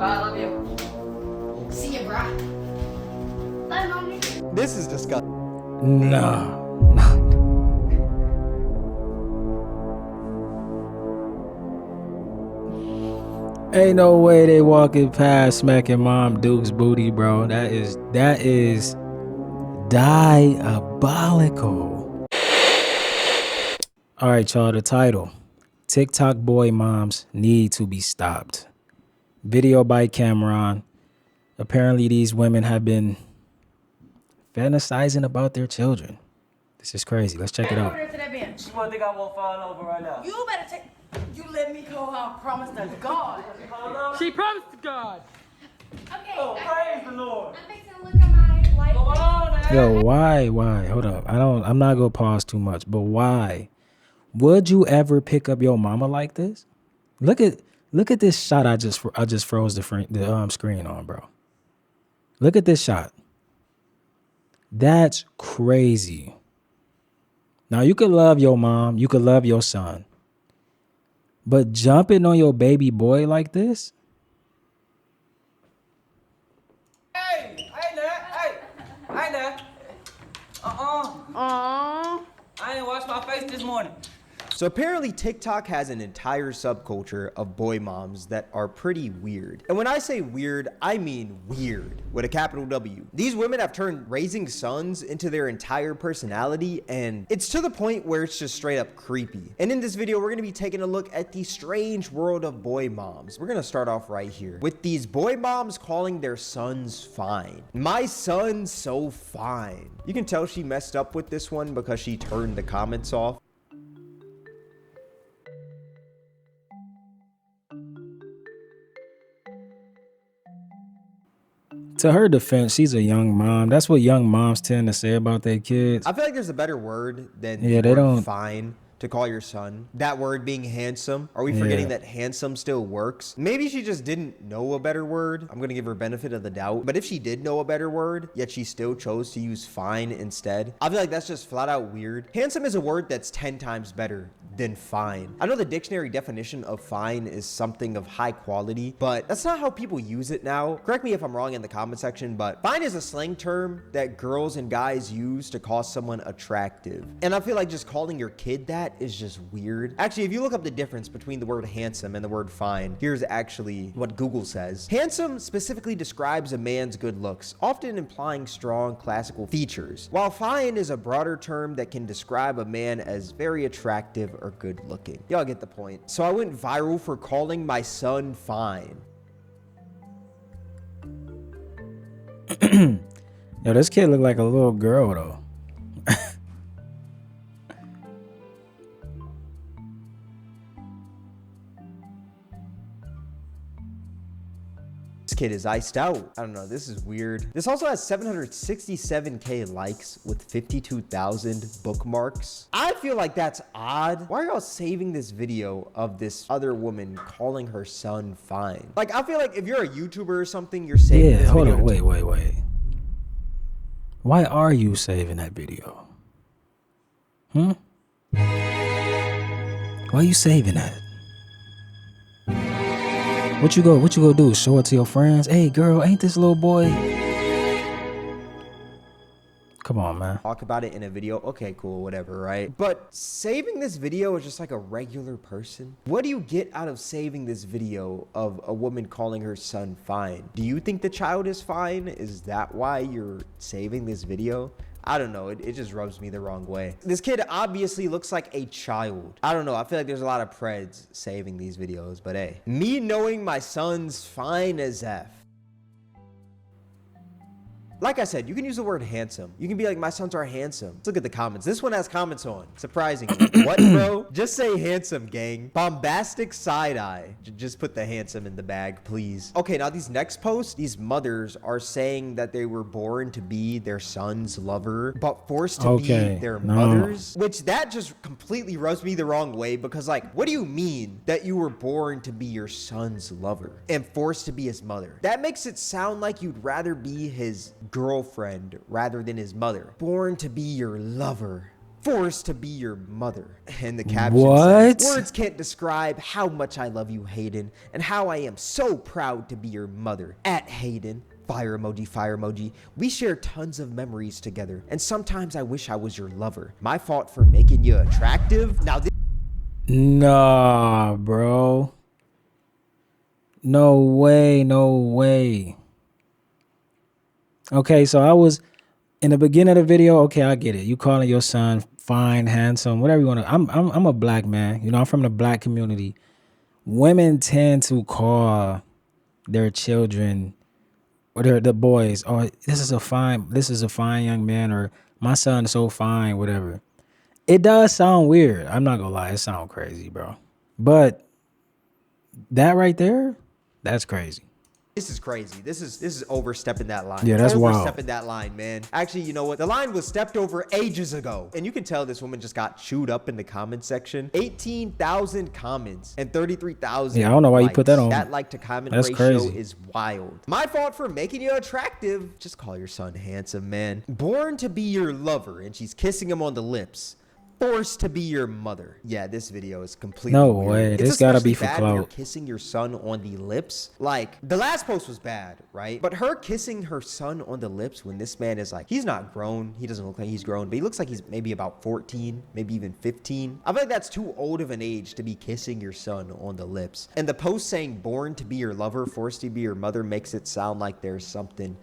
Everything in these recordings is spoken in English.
I love you. See you, bro. Bye, mommy. This is disgusting. No. Ain't no way they walking past smacking Mom Duke's booty, bro. That is diabolical. All right, y'all, the title. TikTok boy moms need to be stopped. Video by Cameron. Apparently these women have been fantasizing about their children. This is crazy. Let's check it out. Over there to that bench. One thing I won't fall over right now. You better take. You let me go. I promise to God. She promised to God. Okay. Oh, praise the Lord. I'm fixing to look at my life. Come on, man. Yo, why? Hold up. I'm not gonna pause too much, but why? Would you ever pick up your mama like this? Look at this shot I just froze the screen on, bro. Look at this shot. That's crazy. Now you could love your mom, you could love your son. But jumping on your baby boy like this? Hey there. Aww. I ain't washed my face this morning. So apparently TikTok has an entire subculture of boy moms that are pretty weird. And when I say weird, I mean weird with a capital W. These women have turned raising sons into their entire personality, and it's to the point where it's just straight up creepy. And in this video, we're gonna be taking a look at the strange world of boy moms. We're gonna start off right here with these boy moms calling their sons fine. My son's so fine. You can tell she messed up with this one because she turned the comments off. To her defense, she's a young mom. That's what young moms tend to say about their kids. I feel like there's a better word than Yeah, the they word don't- fine to call your son. That word being handsome. Are we forgetting Yeah. that handsome still works? Maybe she just didn't know a better word. I'm gonna give her benefit of the doubt. But if she did know a better word, yet she still chose to use fine instead, I feel like that's just flat out weird. Handsome is a word that's 10 times better than fine. I know the dictionary definition of fine is something of high quality, but that's not how people use it now. Correct me if I'm wrong in the comment section, but fine is a slang term that girls and guys use to call someone attractive. And I feel like just calling your kid that is just weird. Actually, if you look up the difference between the word handsome and the word fine, here's actually what Google says. Handsome specifically describes a man's good looks, often implying strong classical features, while fine is a broader term that can describe a man as very attractive or good looking. Y'all get the point. So I went viral for calling my son fine. Yo, this kid look like a little girl though. This kid is iced out. I don't know. This is weird. This also has 767K likes with 52,000 bookmarks. I feel like that's odd. Why are y'all saving this video of this other woman calling her son fine? Like, I feel like if you're a YouTuber or something, you're saving Yeah, this hold video. on, wait. Why are you saving that video? Why are you saving that? What you go do? Show it to your friends? Hey girl, ain't this little boy? Come on, man. Talk about it in a video. Okay, cool, whatever, right? But saving this video is just like a regular person. What do you get out of saving this video of a woman calling her son fine? Do you think the child is fine? Is that why you're saving this video? I don't know. It just rubs me the wrong way. This kid obviously looks like a child. I don't know. I feel like there's a lot of preds saving these videos, but hey, me knowing my son's fine as F. Like I said, you can use the word handsome. You can be like, my sons are handsome. Let's look at the comments. This one has comments on. Surprisingly. What, bro? Just say handsome, gang. Bombastic side eye. Just put the handsome in the bag, please. Okay, now these next posts, these mothers are saying that they were born to be their son's lover, but forced to be their mothers. Which that just completely rubs me the wrong way because, like, what do you mean that you were born to be your son's lover and forced to be his mother? That makes it sound like you'd rather be his girlfriend rather than his mother. Born to be your lover. forced to be your mother. And the caption What? says, words can't describe how much I love you, Hayden, and how I am so proud to be your mother. At Hayden. Fire emoji, fire emoji. We share tons of memories together, and sometimes I wish I was your lover. My fault for making you attractive. Now this Nah, bro. No way, no way. Okay, so I was in the beginning of the video. Okay, I get it. You calling your son fine, handsome, whatever you want to. I'm a black man. You know, I'm from the black community. Women tend to call their children or the boys, oh, this is a fine young man, or my son is so fine, whatever. It does sound weird. I'm not gonna lie, it sounds crazy, bro. But that right there, that's crazy. is crazy. This is overstepping that line. Yeah, that's wild. Overstepping that line, man. Actually, you know what? The line was stepped over ages ago. And you can tell this woman just got chewed up in the comment section. 18,000 comments and 33,000 Yeah, I don't know why you put that on. That like to comment That's ratio crazy. is wild. My fault for making you attractive. Just call your son handsome, man. Born to be your lover, and she's kissing him on the lips. Forced to be your mother. Yeah, this video is completely No weird. way. It's This gotta be especially for bad when you're clout. kissing your son on the lips. Like, the last post was bad, right? But her kissing her son on the lips when this man is like, he's not grown. He doesn't look like he's grown, but he looks like he's maybe about 14, maybe even 15. I feel like that's too old of an age to be kissing your son on the lips. And the post saying born to be your lover, forced to be your mother makes it sound like there's something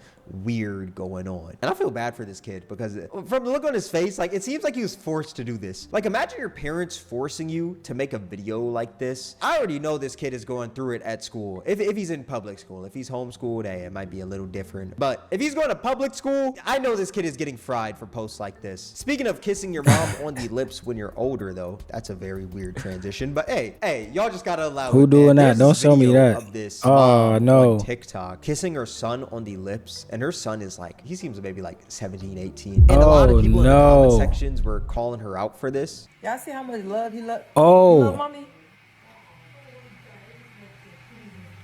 weird going on. And I feel bad for this kid because from the look on his face, like, it seems like he was forced to do this. Like, imagine your parents forcing you to make a video like this. I already know this kid is going through it at school. If he's in public school, if he's homeschooled, hey, it might be a little different. But if he's going to public school, I know this kid is getting fried for posts like this. Speaking of kissing your mom on the lips when you're older, though, that's a very weird transition. But hey, y'all just gotta allow Who it, doing man. that? There's Don't this show me video that. of this Oh, mom no. on TikTok kissing her son on the lips, and her son is like, he seems maybe like 17, 18. And a lot of people in the comment sections were calling her out for this. Y'all see how much love he love? Oh. You love mommy?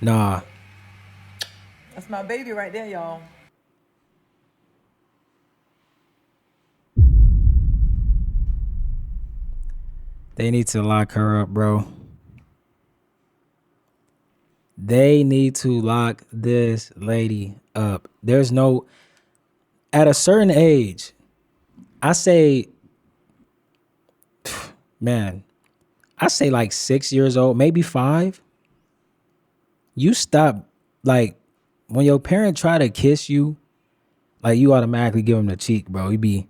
Nah. That's my baby right there, y'all. They need to lock her up, bro. They need to lock this lady up. There's no, at a certain age, I say, man, I say like 6 years old, maybe 5. You stop, like, when your parent try to kiss you, like, you automatically give them the cheek, bro. You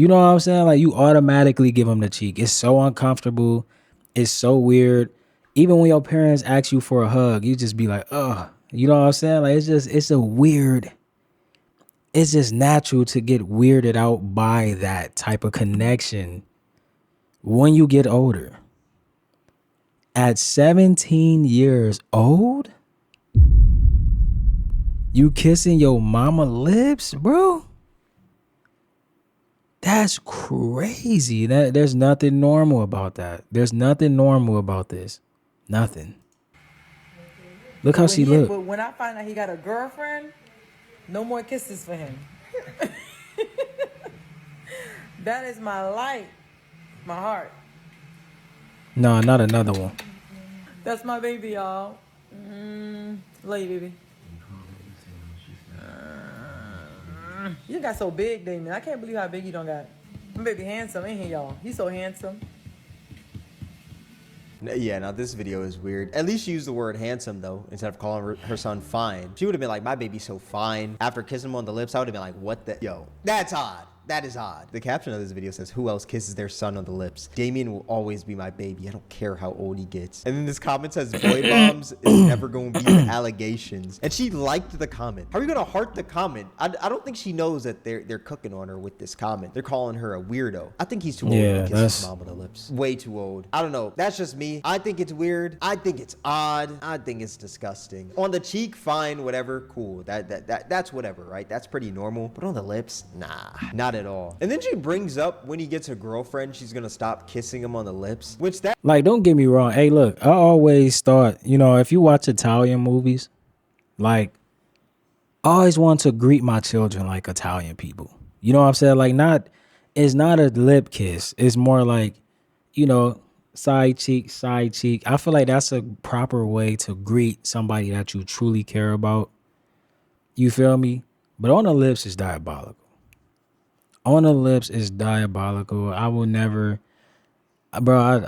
know what I'm saying? Like, you automatically give them the cheek. It's so uncomfortable. It's so weird. Even when your parents ask you for a hug, you just be like, ugh. You know what I'm saying? Like, it's just natural to get weirded out by that type of connection when you get older. At 17 years old, you kissing your mama lips, bro? That's crazy. There's nothing normal about that. There's nothing normal about this. Nothing. Look how she look. But when I find out he got a girlfriend, no more kisses for him. That is my light, my heart. No, not another one. That's my baby, y'all. Love you, baby. You got so big, Damien. I can't believe how big you don't got. My baby handsome, ain't he, y'all? He's so handsome. Yeah, now this video is weird. At least she used the word handsome, though, instead of calling her son fine. She would have been like, my baby's so fine. After kissing him on the lips, I would have been like, what the? Yo, that's odd. That is odd. The caption of this video says, who else kisses their son on the lips? Damien will always be my baby. I don't care how old he gets. And then this comment says, boy bombs is never going to be the allegations. And she liked the comment. How are you going to heart the comment? I don't think she knows that they're cooking on her with this comment. They're calling her a weirdo. I think he's too old to kiss his mom on the lips. Way too old. I don't know. That's just me. I think it's weird. I think it's odd. I think it's disgusting. On the cheek, fine, whatever, cool. That's whatever, right? That's pretty normal. But on the lips, nah, not at all. And then she brings up when he gets a girlfriend, she's gonna stop kissing him on the lips, which that, like, don't get me wrong. Hey, look, I always thought, you know, if you watch Italian movies, like, I always want to greet my children like Italian people. You know what I'm saying? Like, not It's not a lip kiss. It's more like, you know, side cheek, side cheek. I feel like that's a proper way to greet somebody that you truly care about. You feel me? But on the lips is diabolical. On the lips is diabolical. I will never, bro.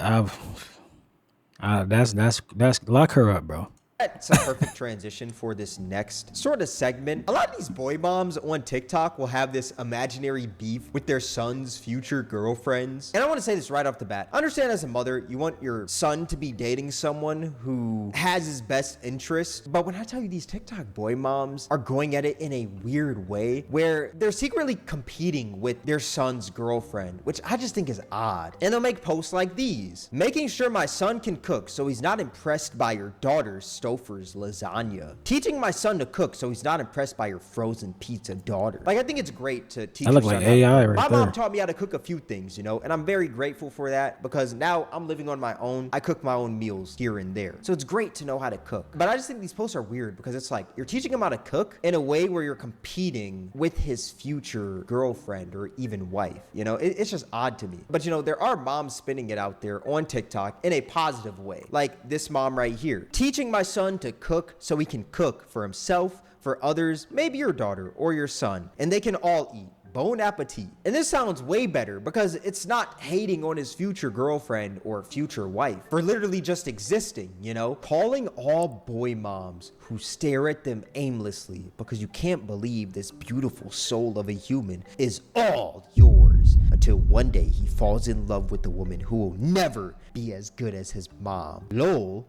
That's lock her up, bro. That's a perfect transition for this next sort of segment. A lot of these boy moms on TikTok will have this imaginary beef with their son's future girlfriends. And I want to say this right off the bat. I understand as a mother, you want your son to be dating someone who has his best interest. But when I tell you these TikTok boy moms are going at it in a weird way where they're secretly competing with their son's girlfriend, which I just think is odd. And they'll make posts like these. Making sure my son can cook so he's not impressed by your daughter's Stouffer's lasagna. Teaching my son to cook so he's not impressed by your frozen pizza daughter. Like, I think it's great to teach. I look like AI right there. My there. mom taught me how to cook a few things, you know, and I'm very grateful for that because now I'm living on my own. I cook my own meals here and there. So it's great to know how to cook. But I just think these posts are weird because it's like you're teaching him how to cook in a way where you're competing with his future girlfriend or even wife. You know, it's just odd to me. But, you know, there are moms spinning it out there on TikTok in a positive way. Like this mom right here. Teaching my son to cook so he can cook for himself, for others, maybe your daughter or your son, and they can all eat. Bon appetit. And this sounds way better because it's not hating on his future girlfriend or future wife for literally just existing, you know? Calling all boy moms who stare at them aimlessly because you can't believe this beautiful soul of a human is all yours until one day he falls in love with a woman who will never be as good as his mom. Lol.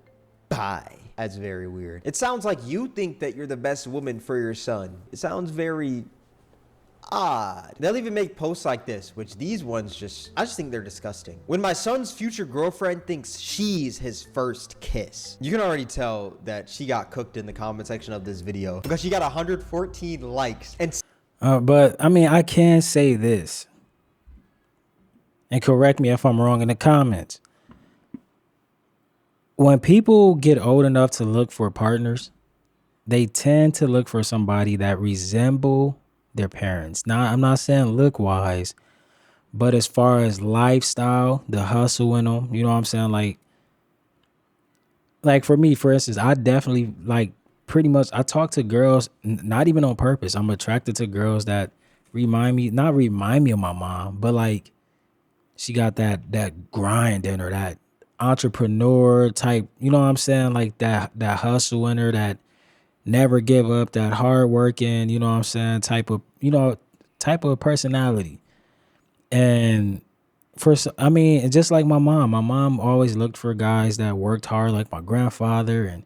Bye. That's very weird. It sounds like you think that you're the best woman for your son. It sounds very odd. They'll even make posts like this, which these ones I just think they're disgusting. When my son's future girlfriend thinks she's his first kiss. You can already tell that she got cooked in the comment section of this video because she got 114 likes. And But I mean, I can say this, and correct me if I'm wrong in the comments. When people get old enough to look for partners, they tend to look for somebody that resemble their parents. Now, I'm not saying look wise, but as far as lifestyle, the hustle in them, you know what I'm saying? Like for me, for instance, I definitely pretty much, I talk to girls, not even on purpose. I'm attracted to girls that not remind me of my mom, but like she got that grind in her, that entrepreneur type, you know what I'm saying? Like that hustle in her, that never give up, that hard working, you know what I'm saying? Type of personality. And just like my mom always looked for guys that worked hard, like my grandfather. And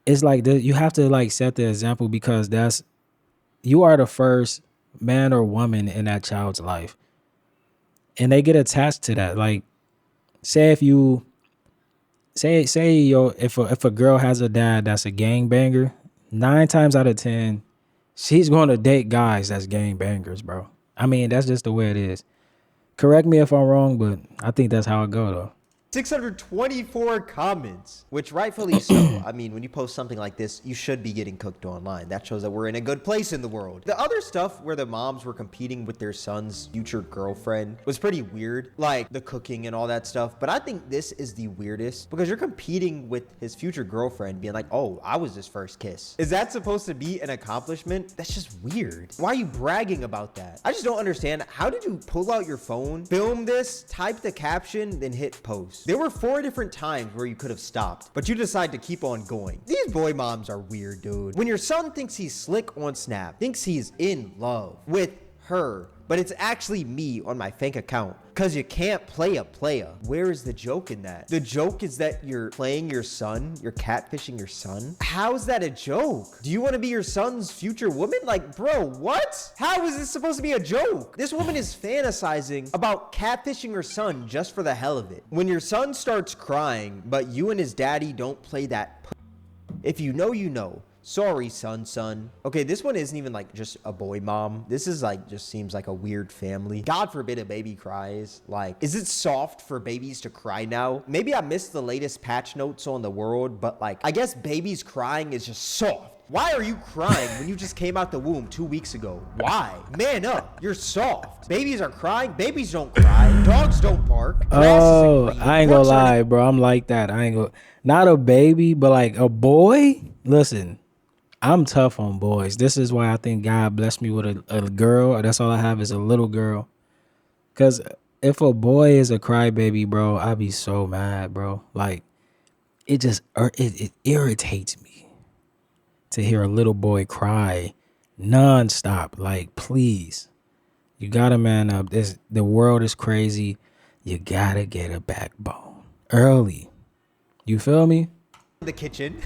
it's like you have to like set the example because you are the first man or woman in that child's life. And they get attached to that. Like, say if a girl has a dad that's a gangbanger, 9 times out of 10, she's going to date guys that's gangbangers, bro. I mean, that's just the way it is. Correct me if I'm wrong, but I think that's how it go though. 624 comments, which rightfully so. I mean, when you post something like this, you should be getting cooked online. That shows that we're in a good place in the world. The other stuff where the moms were competing with their son's future girlfriend was pretty weird, like the cooking and all that stuff. But I think this is the weirdest because you're competing with his future girlfriend being like, oh, I was his first kiss. Is that supposed to be an accomplishment? That's just weird. Why are you bragging about that? I just don't understand. How did you pull out your phone, film this, type the caption, then hit post? There were 4 different times where you could have stopped, but you decide to keep on going. These boy moms are weird, dude. When your son thinks he's slick on Snap, thinks he's in love with her, but it's actually me on my fake account because you can't play a playa. Where is the joke in that? The joke is that you're playing your son, you're catfishing your son. How is that a joke? Do you want to be your son's future woman? Like, bro, what? How is this supposed to be a joke? This woman is fantasizing about catfishing her son just for the hell of it. When your son starts crying, but you and his daddy don't play that, if you know, you know. Sorry, son. Okay, this one isn't even like just a boy mom. This is like, just seems like a weird family. God forbid a baby cries. Like, is it soft for babies to cry now? Maybe I missed the latest patch notes on the world, but like, I guess babies crying is just soft. Why are you crying when you just came out the womb 2 weeks ago? Why? Man up. You're soft. Babies are crying. Babies don't cry. Dogs don't bark. Grass Oh, isn't green. I ain't gonna Brooks aren't lie, bro. I'm like that. I ain't gonna, not a baby, but like a boy. Listen, I'm tough on boys. This is why I think God blessed me with a girl. That's all I have is a little girl. Cause if a boy is a crybaby, bro, I'd be so mad, bro. Like it irritates me to hear a little boy cry nonstop. Like, please, you gotta man up. The world is crazy. You gotta get a backbone early. You feel me? in the kitchen.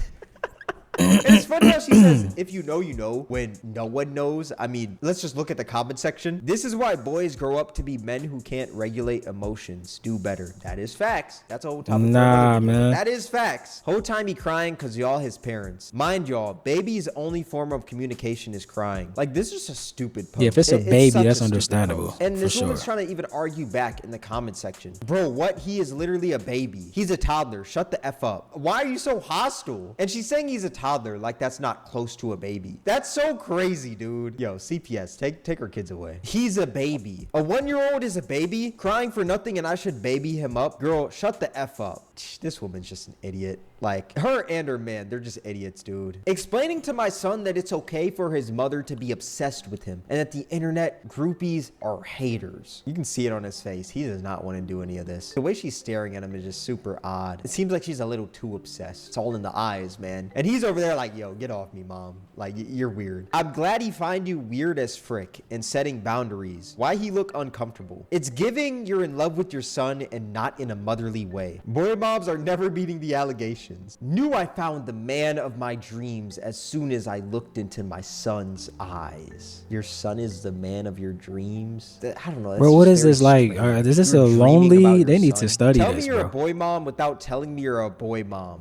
And it's funny how she says, if you know, you know, when no one knows. I mean, let's just look at the comment section. This is why boys grow up to be men who can't regulate emotions. Do better. That is facts. That's a whole topic. Nah, man. That is facts. Whole time he crying because y'all his parents. Mind y'all, baby's only form of communication is crying. Like, this is just a stupid post. Yeah, if it's a baby, such that's a stupid understandable, post. And for this woman's sure. trying to even argue back in the comment section. Bro, what? He is literally a baby. He's a toddler. Shut the F up. Why are you so hostile? And she's saying he's a toddler like that's not close to a baby. That's so crazy, dude. Yo, CPS, take her kids away. He's a baby. A 1-year-old is a baby crying for nothing and I should baby him up. Girl, shut the F up. This woman's just an idiot. Like, her and her man, they're just idiots, dude. Explaining to my son that it's okay for his mother to be obsessed with him and that the internet groupies are haters. You can see it on his face. He does not want to do any of this. The way she's staring at him is just super odd. It seems like she's a little too obsessed. It's all in the eyes, man. And he's over there like, yo, get off me, mom. Like, you're weird. I'm glad he find you weird as frick and setting boundaries. Why he look uncomfortable? It's giving you're in love with your son and not in a motherly way. Boy moms are never beating the allegations. Knew I found the man of my dreams as soon as I looked into my son's eyes. Your son is the man of your dreams? I don't know. That's Bro, what just is this very like? strange. Is this You were a dreaming about lonely? your They need son. to study Tell this, me you're bro. a boy mom without telling me you're a boy mom.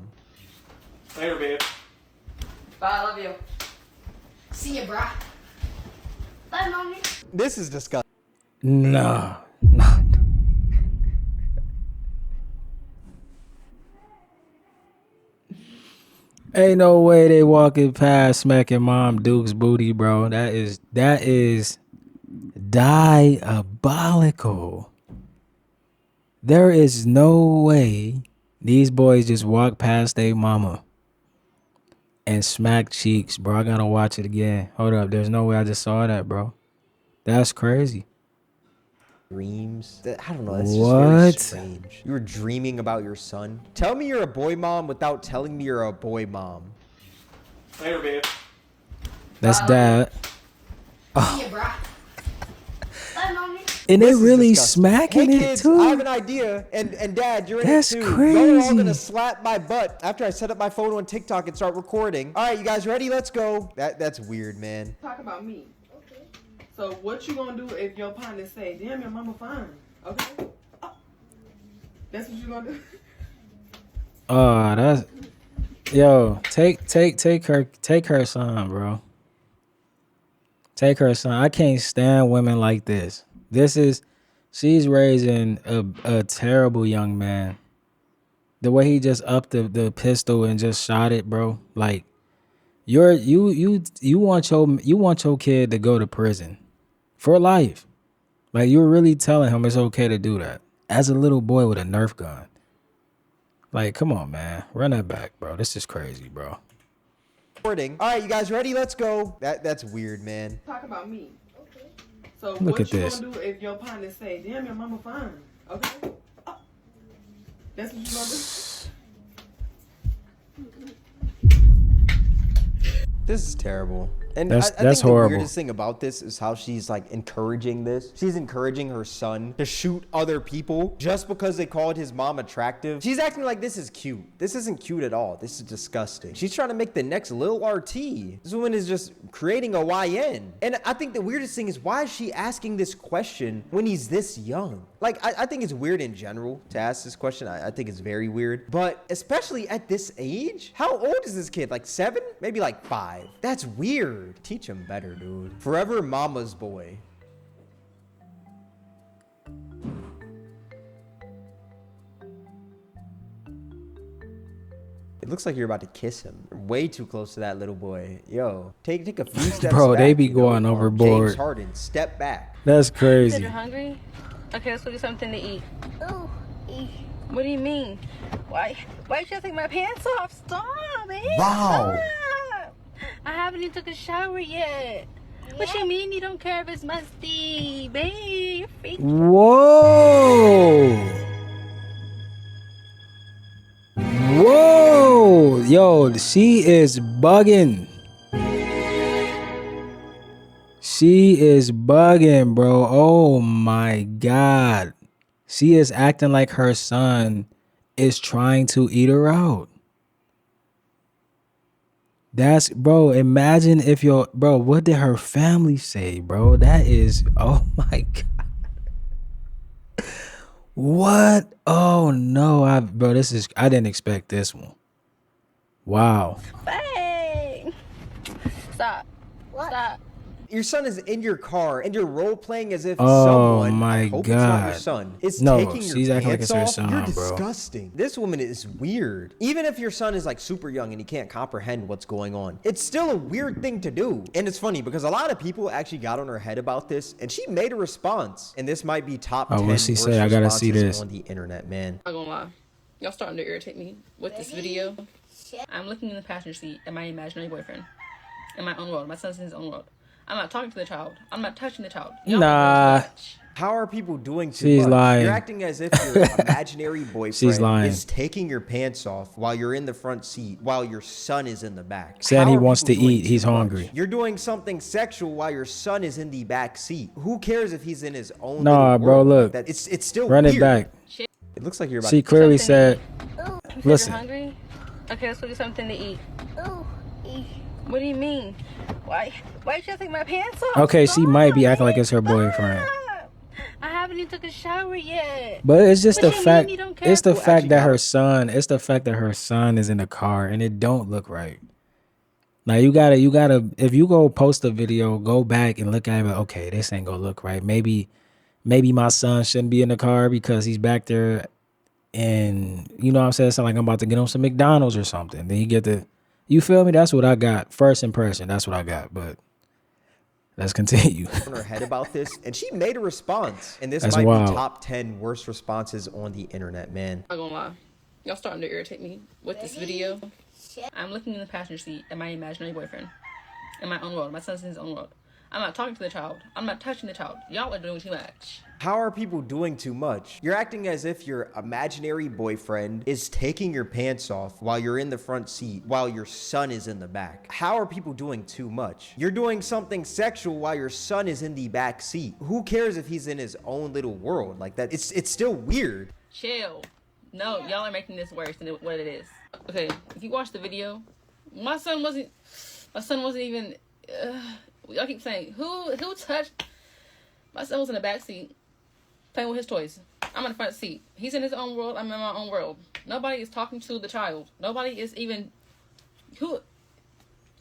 Later, babe. Bye, I love you. See ya, bruh. Bye, mommy. This is disgusting. No. Ain't no way they walking past smacking Mom Duke's booty, bro. That is diabolical. There is no way these boys just walk past their mama and smack cheeks, bro. I gotta watch it again. Hold up. There's no way I just saw that, bro. That's crazy. Dreams. I don't know. That's just What? very strange. You were dreaming about your son. Tell me you're a boy mom without telling me you're a boy mom. Later, babe. That's dad. See ya, bruh. Bye, mommy. And they This is really disgusting. smacking Hey it kids, too. I have an idea, and Dad, you're in That's it too. You're all crazy. gonna slap my butt after I set up my phone on TikTok and start recording. All right, you guys ready? Let's go. That's weird, man. Talk about me. Okay. So what you gonna do if your partner say, damn, your mama fine? Okay. That's what you gonna do? Oh, that's yo. Take her son, bro. Take her son. I can't stand women like this. She's raising a terrible young man. The way he just upped the pistol and just shot it, bro. Like you want your kid to go to prison for life. Like, you're really telling him it's okay to do that as a little boy with a Nerf gun. Like, come on, man. Run that back, bro. This is crazy, bro. Recording. All right, you guys ready? Let's go. That's weird, man. Talk about me. Okay. So Look what at you this. gonna do if your partner say, damn, your mama fine? Okay. That's what you gonna do? This is terrible. And That's I think the horrible. weirdest thing about this is how she's like encouraging this. She's encouraging her son to shoot other people just because they called his mom attractive. She's acting like this is cute. This isn't cute at all. This is disgusting. She's trying to make the next Lil RT. This woman is just creating a YN. And I think the weirdest thing is, why is she asking this question when he's this young? Like, I think it's weird in general to ask this question. I think it's very weird. But especially at this age, how old is this kid? Like 7? Maybe like 5. That's weird. Teach him better, dude. Forever mama's boy. It looks like you're about to kiss him. way too close to that little boy. Yo, take a few steps Bro, back. they be you know? going Or overboard. James Harden, step back. That's Said crazy. you're hungry? Okay, let's go get something to eat. Oh, What do you mean? Why you trying to take my pants off? Stop, man. Wow. Stop. I haven't even took a shower yet. What you mean you don't care if it's musty? Babe, you're freaky. Whoa. Whoa. Yo, she is bugging. She is bugging, bro. Oh my God. She is acting like her son is trying to eat her out. That's, bro, imagine if bro, what did her family say, bro? That is, oh my God. What? Oh no, bro, I didn't expect this one. Wow. Bang. Stop. what? Stop. Your son is in your car and you're role playing as if Oh someone, my I hope it's not your God. son, is No, taking she's your acting like pants it's her off. son, You're bro. disgusting. This woman is weird. Even if your son is like super young and he can't comprehend what's going on, it's still a weird thing to do. And it's funny because a lot of people actually got on her head about this and she made a response. And this might be top 10 what'd she worst say? I gotta see responses this. on the internet, man. I'm not gonna lie. Y'all starting to irritate me with this video. I'm looking in the passenger seat at my imaginary boyfriend. In my own world. My son's in his own world. I'm not talking to the child. I'm not touching the child. Y'all Nah. are doing too much. How are people doing too She's much? lying. You're acting as if your imaginary boyfriend lying. is taking your pants off while you're in the front seat while your son is in the back. Saying How he are wants people to doing eat, he's too much? hungry. You're doing something sexual while your son is in the back seat. Who cares if he's in his own Nah, little bro, world? look. That it's still Run weird. it back. It looks like you're about She to clearly something said, Oh, You said listen. you're hungry? Okay, let's go get something to eat. oh, What do you mean? Why you trying to take my pants off? Okay, she might be acting like man. it's her boyfriend. Stop. I haven't even took a shower yet. But it's just What the you mean fact, you don't care? it's the Well, fact actually that got her her. son, it's the fact that her son is in the car and it don't look right. Now you gotta, if you go post a video, go back and look at it. Okay, this ain't gonna look right. Maybe my son shouldn't be in the car because he's back there and you know what I'm saying? It's not like I'm about to get him some McDonald's or something. Then you feel me? That's what I got. First impression, that's what I got. But let's continue. on her head about this, and she made a response. And this That's might wild. be top 10 worst responses on the internet, man. I'm not gonna lie. Y'all starting to irritate me with this video. I'm looking in the passenger seat at my imaginary boyfriend. In my own world. My son's in his own world. I'm not talking to the child. I'm not touching the child. Y'all are doing too much. How are people doing too much? You're acting as if your imaginary boyfriend is taking your pants off while you're in the front seat while your son is in the back. How are people doing too much? You're doing something sexual while your son is in the back seat. Who cares if he's in his own little world like that? It's still weird. Chill. No, y'all are making this worse than what it is. Okay, if you watch the video, my son wasn't even, y'all keep saying, who touched, my son was in the back seat playing with his toys. I'm in the front seat. He's in his own world, I'm in my own world. Nobody is talking to the child. Nobody is even,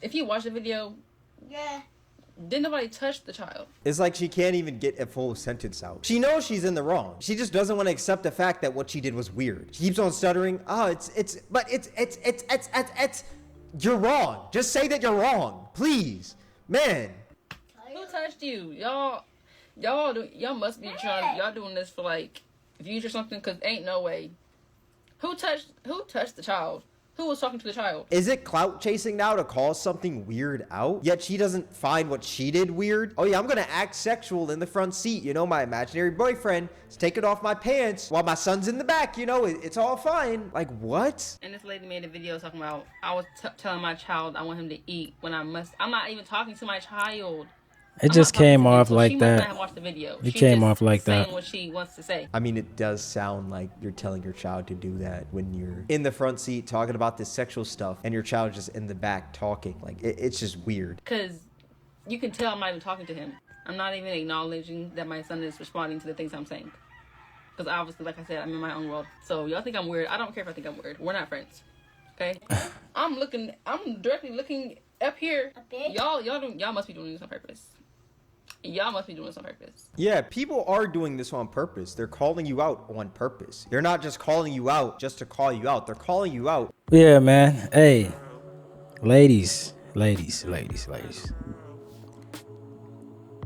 if you watch the video, yeah. didn't nobody touch the child. It's like she can't even get a full sentence out. She knows she's in the wrong. She just doesn't want to accept the fact that what she did was weird. She keeps on stuttering. Oh, it's, you're wrong. Just say that you're wrong, please. Man. Who touched you? Y'all must be trying, y'all doing this for like views or something, cause ain't no way. Who touched the child? Who was talking to the child? Is it clout chasing now to call something weird out? Yet she doesn't find what she did weird? Oh yeah, I'm gonna act sexual in the front seat. You know, my imaginary boyfriend is taking off my pants while my son's in the back. You know, it's all fine. Like, what? And this lady made a video talking about, I was telling my child I want him to eat when I'm not even talking to my child. It just came off like She must not that. have watched the video. It She's came just off like that. saying what she wants to say. I mean, it does sound like you're telling your child to do that when you're in the front seat talking about this sexual stuff and your child just in the back talking. Like, it's just weird. Because you can tell I'm not even talking to him. I'm not even acknowledging that my son is responding to the things I'm saying. Because obviously, like I said, I'm in my own world. So y'all think I'm weird. I don't care if I think I'm weird. We're not friends. Okay? I'm directly looking up here. Y'all must be doing this on purpose. Y'all must be doing this on purpose. Yeah, people are doing this on purpose. They're calling you out on purpose. They're not just calling you out just to call you out. They're calling you out. Yeah, man. Hey, ladies.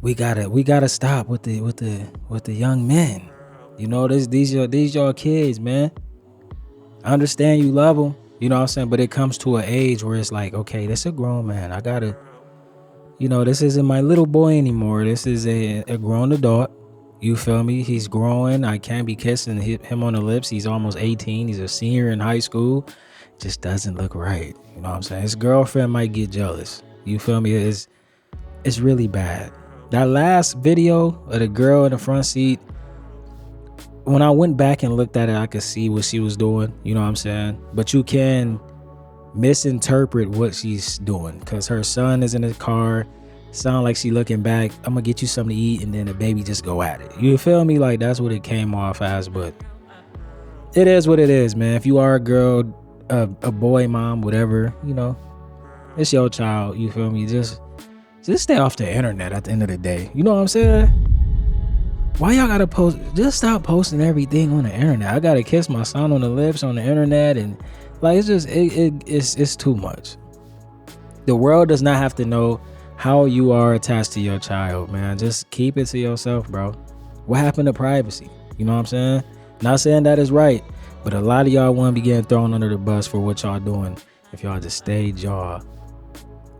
We gotta stop with the young men. You know, these your kids, man. I understand you love them, you know what I'm saying? But it comes to an age where it's like, okay, this is a grown man. I gotta, you know, this isn't my little boy anymore. This is a grown adult. You feel me? He's growing. I can't be kissing him on the lips. He's almost 18. He's a senior in high school. Just doesn't look right. You know what I'm saying? His girlfriend might get jealous. You feel me? It's really bad. That last video of the girl in the front seat, when I went back and looked at it, I could see what she was doing. You know what I'm saying? But you can misinterpret what she's doing because her son is in the car. Sound like she looking back. I'm gonna get you something to eat, and then the baby just go at it. You feel me? Like that's what it came off as. But it is what it is, man. If you are a girl, a boy, mom, whatever, you know, it's your child. You feel me? Just stay off the internet at the end of the day. You know what I'm saying? Why y'all gotta post? Just stop posting everything on the internet. I gotta kiss my son on the lips on the internet, and like it's just it's too much. The world does not have to know how you are attached to your child, man. Just keep it to yourself, bro. What happened to privacy? You know what I'm saying? Not saying that is right, but a lot of y'all want to be getting thrown under the bus for what y'all doing. If y'all just stayed y'all,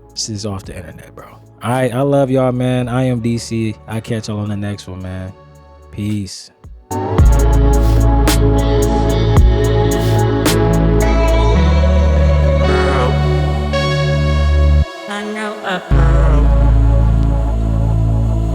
this is off the internet, bro. All right, I love y'all, man. IAmDC. I catch y'all on the next one, man. Peace.